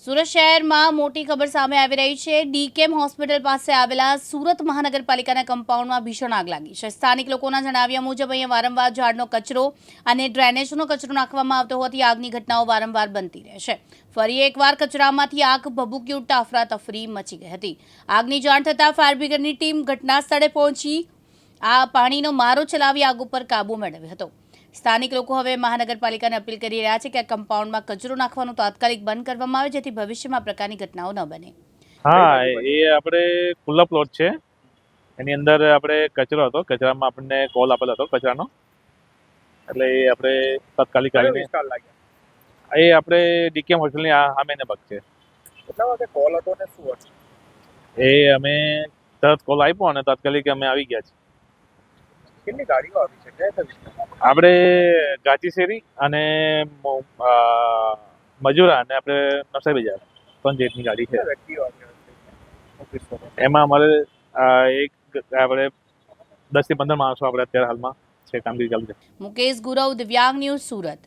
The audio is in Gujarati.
સુરત શહેરમાં મોટી ખબર સામે આવી રહી છે। ડીકેમ હોસ્પિટલ પાસે આવેલા સુરત મહાનગરપાલિકાના કમ્પાઉન્ડમાં ભીષણ આગ લાગી છે। સ્થાનિક લોકોના જણાવ્યા મુજબ અહીંયા વારંવાર ઝાડનો કચરો અને ડ્રેનેજનો કચરો નાખવામાં આવતો હોવાથી આગની ઘટનાઓ વારંવાર બનતી રહે છે। ફરી એકવાર કચરામાંથી આગ ભભૂકી ઉઠતા અફરાતફરી મચી ગઈ હતી। આગની જાણ થતાં ફાયર બ્રિગેડની ટીમ ઘટના સ્થળે પહોંચી આ પાણીનો મારો ચલાવી આગ ઉપર કાબુ મેળવ્યો હતો। સ્થાનિક લોકો હવે મહાનગરપાલિકાને અપીલ કરી રહ્યા છે કે આ કમ્પાઉન્ડમાં કચરો નાખવાનું તાત્કાલિક બંધ કરવામાં આવે જેથી ભવિષ્યમાં આ પ્રકારની ઘટનાઓ ન બને। હા, એ આપણે ખુલ્લો પ્લોટ છે, એની અંદર આપણે કચરો હતો, કચરામાં આપણને કોલ આપેલો હતો કચરાનો, એટલે એ આપણે તાત્કાલિક આવીને એ આપણે ડીકેમ હોસ્પિટલની સામેને ભાગ છે। કેટલા વાગે કોલ હતો ને શું હતું? એ અમે તરત કોલ આપ્યો અને તાત્કાલિક અમે આવી ગયા છીએ। કેટલી ગાડીઓ આવી છે? કયા વિસ્તારમાં? આપણે ગાચી અને મજૂરા અને આપણે નરસાઈ બજાર 3 જેટની ગાડી છે। વ્યક્તિઓ આવ્યા? એમાં અમારે આપણે 10 થી 15 માણસો આપણે અત્યારે હાલમાં છે, કામગીરી ચાલુ છે। મુકેશ ગુરવ, દિવ્યાંગ ન્યૂઝ, સુરત।